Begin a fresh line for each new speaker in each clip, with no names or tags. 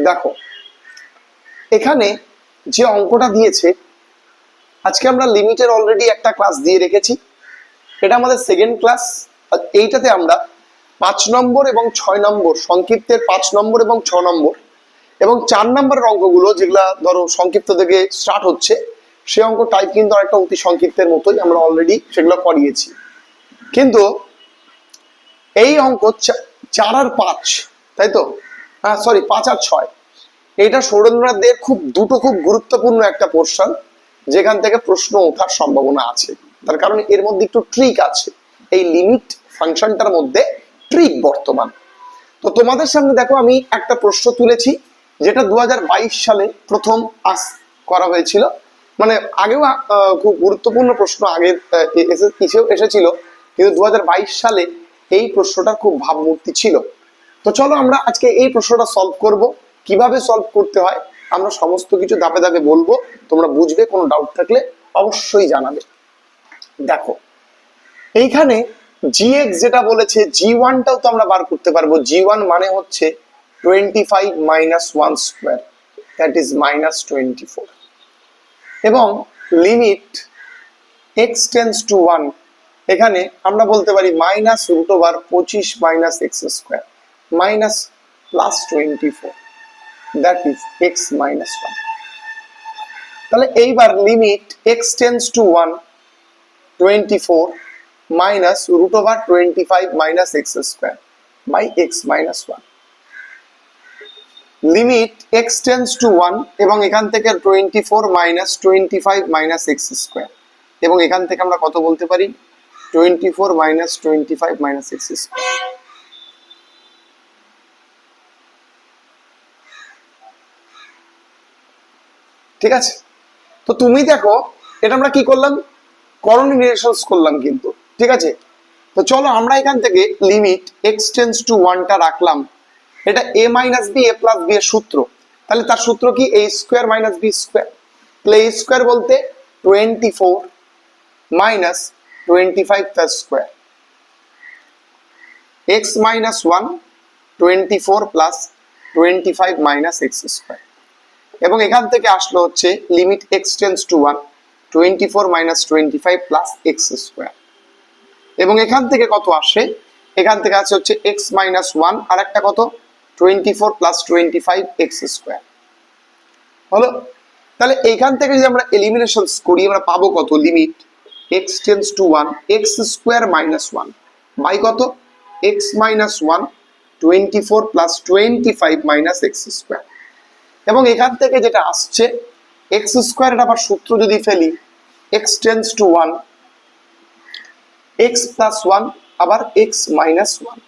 দেখো এখানে যে অঙ্কটা দিয়েছে, আজকে আমরা লিমিটের অলরেডি একটা ক্লাস দিয়ে রেখেছি, এটা আমাদের সেকেন্ড ক্লাস। আর এইটাতে আমরা 5 নম্বর এবং 6 নম্বর সংক্ষিপ্তের 5 নম্বর এবং 6 নম্বর এবং 4 নম্বরের অঙ্কগুলো যেগুলা ধরো সংক্ষিপ্ত থেকে স্টার্ট হচ্ছে, সে অঙ্ক টাইপ কিন্তু একটা অতি সংক্ষিপ্তের মতোই আমরা অলরেডি সেগুলো করিয়েছি। কিন্তু এই অঙ্ক 4 আর 5, তাই তো, হ্যাঁ সরি 5 আর 6, এটা সৌরেন্দ্রনাথ দের দুটো খুব গুরুত্বপূর্ণ একটা পোর্শন, যেখান থেকে প্রশ্ন ওঠার সম্ভাবনা আছে। তার কারণ এর মধ্যে একটু ট্রিক আছে, এই লিমিট ফাংশনটার মধ্যে ট্রিক বর্তমান। তো তোমাদের সামনে দেখো আমি একটা প্রশ্ন তুলেছি, যেটা 2022 সালে প্রথম করা হয়েছিল। মানে আগেও খুব গুরুত্বপূর্ণ প্রশ্ন আগে এসেছিল, কিন্তু 2022 সালে এই প্রশ্নটা খুব ভাবমূর্তি ছিল। তো চলো আমরা আজকে এই প্রশ্নটা সলভ করব। কিভাবে সলভ করতে হয় আমরা সমস্ত কিছু ধাপে ধাপে বলবো, তোমরা বুঝবে। কোনো ডাউট থাকলে অবশ্যই জানাবে। দেখো এইখানে gx যেটা বলেছে, g1 টাও তো আমরা বার করতে পারবো। g1 মানে হচ্ছে 25 minus 1 square, that is minus 24, এবং লিমিট x tends to 1, এখানে আমরা বলতে পারি minus root over 25 minus x square minus plus 24, that is x minus 1। তাহলে এইবার limit x tends to 1, 24 minus root over 25 minus x square by x minus 1, limit x tends to 1, এবং এখান থেকে 24 minus 25 minus x square, এবং এখান থেকে আমরা কত বলতে পারি 24 মাইনাস 25 মাইনাস এক্স স্কোয়ার। ঠিক আছে, তো তুমি দেখো এটা আমরা কি করলাম, করণীয় রিলেশনস করলাম কিন্তু। ঠিক আছে, তো চলো আমরা এখান থেকে লিমিট x টেন্ডস টু 1 টা রাখলাম। এটা a minus b a plus b এর সূত্র, তাহলে তার সূত্র কি a square minus b square. তাহলে a স্কোয়ার বলতে 24 মাইনাস 25 তার square, x minus 1 24 plus 25 minus x square, এবং এখান থেকে আসলো হচ্ছে limit x tends to 1, 24 minus 25 plus x square, এবং এখান থেকে কত আসে, এখান থেকে আসে হচ্ছে x মাইনাস 1 আর একটা কত 24 প্লাস 25 এক্স স্কোয়ার হলো। তাহলে এইখান থেকে যদি আমরা এলিমিনেশন করি আমরা পাবো কত, limit x tends to 1 x square minus 1 by কত x minus 1 24 plus 25 minus x square, এবং এখান থেকে যেটা আসছে এক্স স্কোয়ার, আবার সূত্র যদি ফেলি x tends to 1 x plus 1 আবার x মাইনাস 1,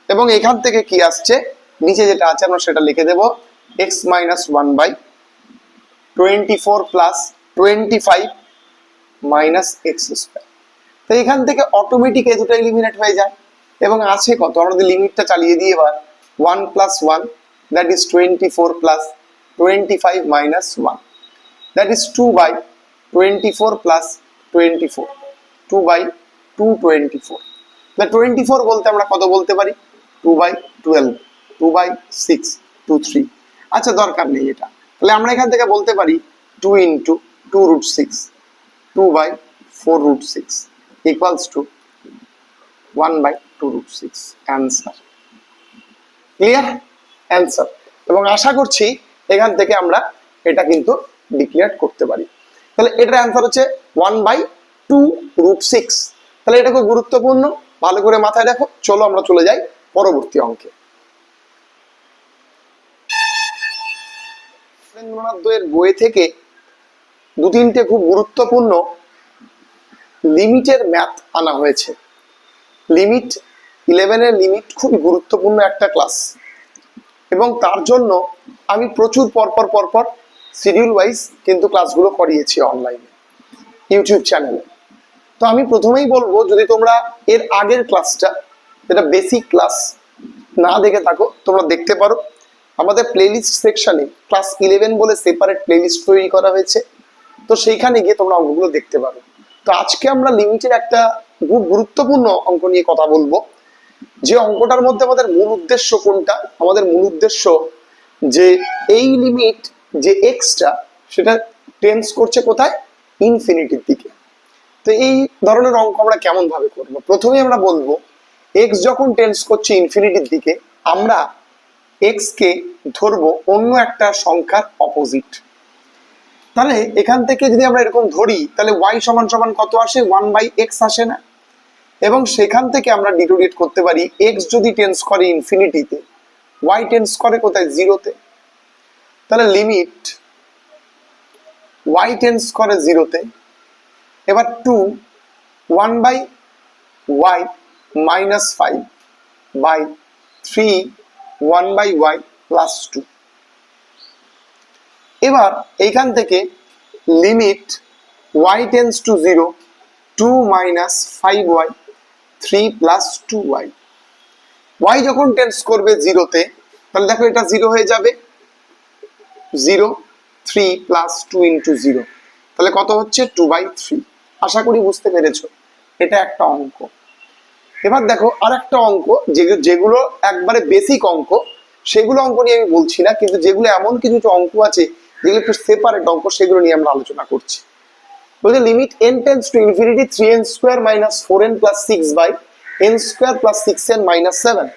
এবং এখান থেকে কি আসছে নিচে যেটা আছে আমরা সেটা লিখে দেব x minus 1 by 24 plus 25 minus x square. তো এখান থেকে অটোমেটিক এই দুটো এলিমিনেট হয়ে যায়, এবং আছে কত, আমরা যদি লিমিটটা চালিয়ে দিই এবার 1 plus 1, that is 24 plus 25 minus 1, that is 2 by 24 plus 24, 2 by 224। the 24 বলতে আমরা কত বলতে পারি 2 by 12, 2 by 6, 2 3। আচ্ছা দরকার নেই এটা, তাহলে আমরা এখান থেকে বলতে পারি 2 into 2 root 6, 2 by 4 root 6 equals to 1 by 2 root 6, answer clear, answer. এবং আশা করছি এখান থেকে আমরা এটা কিন্তু ডিক্লেয়ার করতে পারি। তাহলে এটার অ্যান্সার হচ্ছে 1 বাই 2 রুট 6। তাহলে এটা খুব গুরুত্বপূর্ণ, ভালো করে মাথায় রাখো। চলো আমরা চলে যাই পরবর্তী অঙ্কে। রবীন্দ্রনাথ এর বই থেকে দু তিনটে খুব গুরুত্বপূর্ণ লিমিটের ম্যাথ আনা হয়েছে। লিমিট 11 এর লিমিট খুব গুরুত্বপূর্ণ একটা ক্লাস, এবং তার জন্য আমি প্রচুর পরপর শিডিউল ওয়াইজ কিন্তু ক্লাসগুলো করিয়েছি অনলাইনে ইউটিউব চ্যানেলে। তো আমি প্রথমেই বলবো, যদি তোমরা এর আগের ক্লাসটা যেটা বেসিক ক্লাস না দেখে থাকো তোমরা দেখতে পারো, আমাদের প্লেলিস্ট সেকশনে ক্লাস 11 বলে সেপারেট প্লেলিস্ট তৈরি করা হয়েছে, তো সেইখানে গিয়ে তোমরা অঙ্কগুলো দেখতে পারো। তো আজকে আমরা লিমিটের একটা খুব গুরুত্বপূর্ণ অঙ্ক নিয়ে কথা বলবো, যে অঙ্কটার মধ্যে আমাদের মূল উদ্দেশ্য কোনটা, আমাদের মূল উদ্দেশ্য যে এই লিমিট যে এক্সটা সেটা টেন্স করছে কোথায়, ইনফিনিটির দিকে। তো এই ধরনের অঙ্ক আমরা কেমন ভাবে করবো, প্রথমে আমরা বলবো এক্স যখন টেন্স করছে ইনফিনিটির দিকে, আমরা এক্স কে ধরবো অন্য একটা সংখ্যার অপোজিট। তাহলে এখান থেকে যদি আমরা এরকম ধরি তাহলে ওয়াই সমান সমান কত আসে, 1/x আসে না? এবং সেখান থেকে আমরা ডিটোরিয়েট করতে পারি এক্স যদি টেন্স করে ইনফিনিটিতে, ওয়াই টেন্স করে কোথায়, জিরোতে। তাহলে লিমিট ওয়াই টেন্স করে জিরোতে, এবার 2 1/y minus 5/3 1/y plus 2। এবার এইখান থেকে limit y tends to 0 2 minus 5y 3 plus 2y। y যখন টেন্স করবে জিরোতে তাহলে দেখো এটা 0 হয়ে যাবে, 0 3 plus 2 into 0, তাহলে কত হচ্ছে 2/3। আশা করি বুঝতে পেরেছো, এটা একটা অঙ্ক। এবার দেখো আরেকটা অঙ্ক, যেগুলো একবারে বেসিক অঙ্ক, সেগুলো অঙ্ক নিয়ে আমি বলছি না, কিন্তু যেগুলো এমন কিছু অঙ্ক আছে যেগুলো একটু সেপারেট অঙ্ক, সেগুলো নিয়ে আমরা আলোচনা করছি। বলছে limit n tends to infinity 3n square minus 4n plus 6/n square plus 6n minus 7।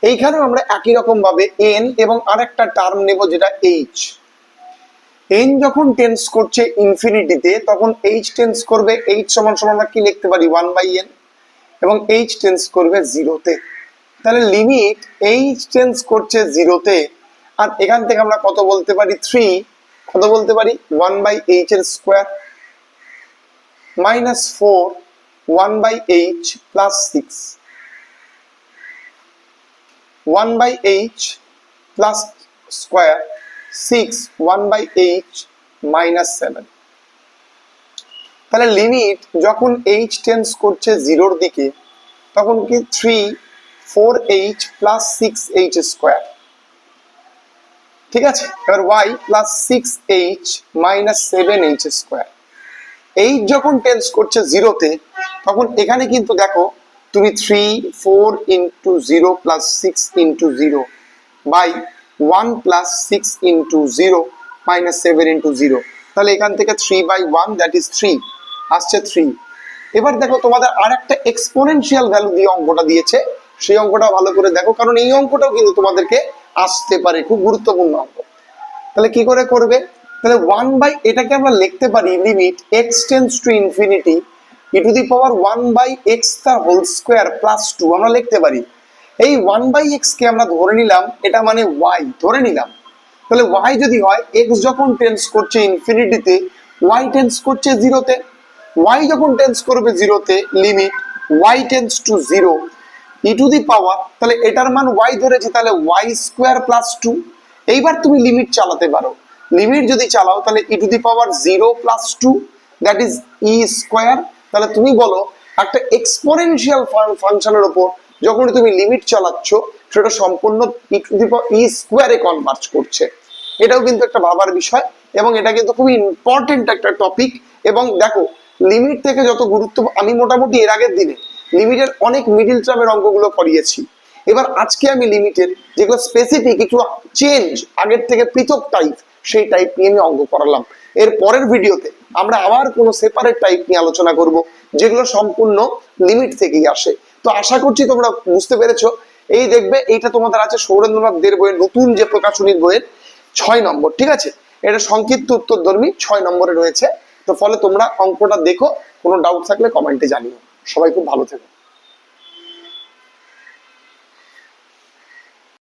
এইখানেও আমরা একই রকম ভাবে n এবং আরেকটা টার্ম নেব যেটা h। n যখন টেন্স করছে ইনফিনিটিতে তখন h টেন্স করবে, h সমান সমান আমরা কি লিখতে পারি, 1/n, এবং h টেন্স করবে জিরোতে। তাহলে লিমিট h টেন্স করছে জিরোতে, আর এখান থেকে আমরা কত বলতে পারি, 3, কত বলতে পারি, 1/h এর square minus 4 1/h plus 6, 1/h plus square 6 1/h minus 7। তাহলে লিমিট যখন h টেন্স করছে জিরোর দিকে তখন কি 3 4h plus 6h স্কোয়ার, ঠিক আছে। এবার y plus 6h minus 7h square. h যখন টেন্স করছে জিরোতে তখন এখানে কিন্তু দেখো তুমি 3 4 into 0 plus 6 into 0 by 1 plus 6 into 0 minus 7 into 0, তাহলে এখান থেকে 3/1 that is 3 আসছে 3। এবার দেখো তোমাদের আরেকটা এক্সপোনেনশিয়াল ভ্যালু দিয়ে অঙ্কটা দিয়েছে, সেই অঙ্কটা ভালো করে দেখো, কারণ এই অঙ্কটাও কিন্তু তোমাদেরকে আসতে পারে, খুব গুরুত্বপূর্ণ অঙ্ক। তাহলে কি করে করবে, তাহলে 1/এটাকে আমরা লিখতে পারি limit x tends to infinity e to the power 1/x তার হোল স্কোয়ার প্লাস 2 আমরা লিখতে পারি। এই 1/x কে আমরা ধরে নিলাম এটা মানে y ধরে নিলাম। তাহলে y যদি হয়, x যখন টেন্স করছে ইনফিনিটিতে y টেন্স করছে জিরোতে, y যখন টেন্স করবে জিরোতে limit y tends to 0 e to the power, তাহলে এটার মান y ধরেছি, তাহলে y স্কোয়ার প্লাস 2। এইবার তুমি লিমিট চালাতে পারো, লিমিট যদি চালাও তাহলে e to the power 0 plus 2 that is e square. তাহলে তুমি বলো একটা এক্সপোনেনশিয়াল ফাংশনের উপর যখন তুমি লিমিট চালাচ্ছ সেটা সম্পূর্ণ e to the power e স্কোয়ারে কনভার্জ করছে। এটাও কিন্তু একটা ভাবার বিষয় এবং এটা কিন্তু খুবই ইম্পর্টেন্ট একটা টপিক। এবং দেখো লিমিট থেকে যত গুরুত্ব, আমি মোটামুটি এর আগের দিনে লিমিটের অনেক মিডিল টার্মের অঙ্কগুলো করিয়েছি। এবার আজকে আমি লিমিটের যেগুলো স্পেসিফিক একটু চেঞ্জ, আগের থেকে পৃথক টাইপ, সেই টাইপ নিয়ে আমি অঙ্ক করালাম। এর পরের ভিডিওতে আমরা আবার কোনো সেপারেট টাইপ নিয়ে আলোচনা করব যেগুলো সম্পূর্ণ লিমিট থেকেই আসে। তো আশা করছি তোমরা বুঝতে পেরেছো। এই দেখবে এইটা তোমাদের আছে সৌরেন্দ্রনাথ দের বইয়ের নতুন যে প্রকাশনীর বইয়ের 6 নম্বর, ঠিক আছে। এটা সংক্ষিপ্ত উত্তরধর্মী 6 নম্বরে রয়েছে। তো ফলে তোমরা অঙ্কটা দেখো, কোনো ডাউট থাকলে কমেন্টে জানিও। সবাই খুব ভালো থেকো।